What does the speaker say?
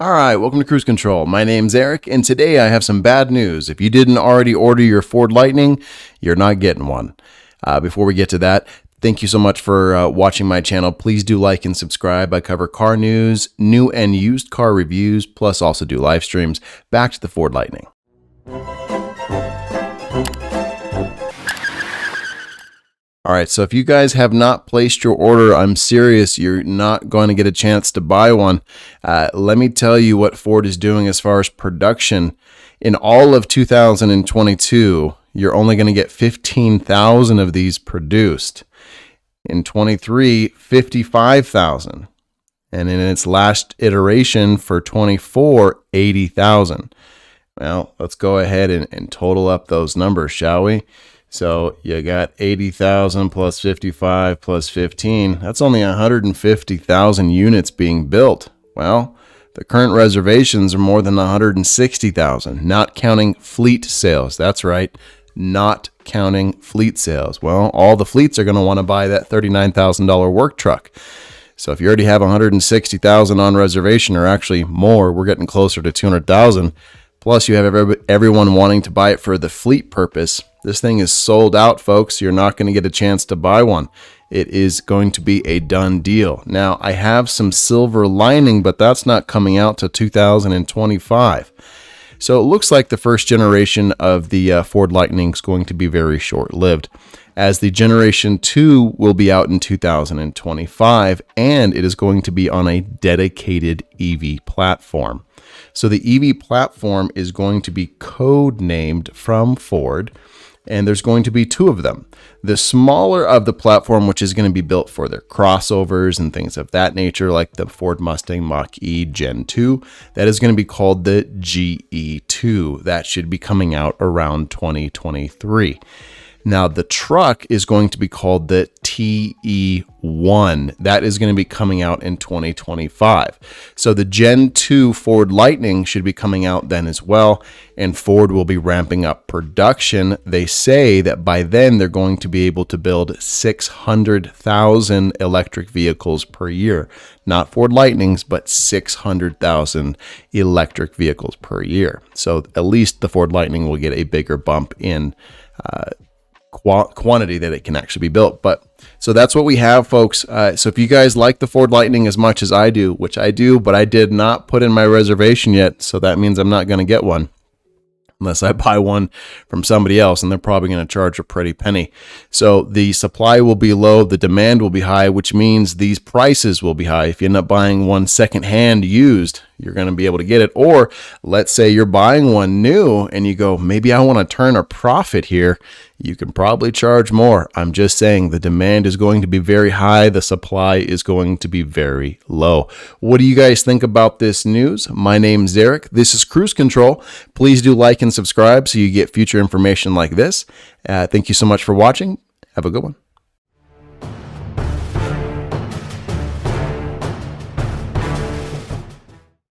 All right, welcome to Cruise Control. My name's Eric, and today I have some bad news. If you didn't already order your Ford Lightning, you're not getting one. Before we get to that, thank you so much for watching my channel. Please do like and subscribe. I cover car news, new and used car reviews, plus also do live streams. Back to the Ford Lightning. All right, so if you guys have not placed your order, I'm serious, you're not going to get a chance to buy one. Let me tell you what Ford is doing as far as production. In all of 2022, you're only going to get 15,000 of these produced. In 23, 55,000. And in its last iteration for 24, 80,000. Well, let's go ahead and total up those numbers, shall we? So you got 80,000 plus 55 plus 15. That's only 150,000 units being built. Well, the current reservations are more than 160,000, not counting fleet sales. That's right, not counting fleet sales. Well, all the fleets are going to want to buy that $39,000 work truck. So if you already have 160,000 on reservation, or actually more, we're getting closer to 200,000. Plus, you have everyone wanting to buy it for the fleet purpose. This thing is sold out, folks. You're not going to get a chance to buy one. It is going to be a done deal. Now, I have some silver lining, but that's not coming out to 2025. So it looks like the first generation of the Ford Lightning is going to be very short-lived, as the Generation 2 will be out in 2025, and it is going to be on a dedicated EV platform. So the EV platform is going to be code-named from Ford, and there's going to be two of them. The smaller of the platform, which is going to be built for their crossovers and things of that nature, like the Ford Mustang Mach-E Gen 2, that is going to be called the GE2. That should be coming out around 2023. Now, the truck is going to be called the TE1. That is going to be coming out in 2025. So the Gen 2 Ford Lightning should be coming out then as well, and Ford will be ramping up production. They say that by then they're going to be able to build 600,000 electric vehicles per year. Not Ford Lightnings, but 600,000 electric vehicles per year. So at least the Ford Lightning will get a bigger bump in quantity that it can actually be built. But so that's what we have, folks. So if you guys like the Ford Lightning as much as I do, which I do, but I did not put in my reservation yet, so that means I'm not going to get one unless I buy one from somebody else, and they're probably going to charge a pretty penny. So the supply will be low, the demand will be high, which means these prices will be high. If you end up buying one secondhand used, you're going to be able to get it. Or let's say you're buying one new and you go, maybe I want to turn a profit here. You can probably charge more. I'm just saying the demand is going to be very high. The supply is going to be very low. What do you guys think about this news? My name's Eric. This is Cruise Control. Please do like and subscribe so you get future information like this. Thank you so much for watching. Have a good one.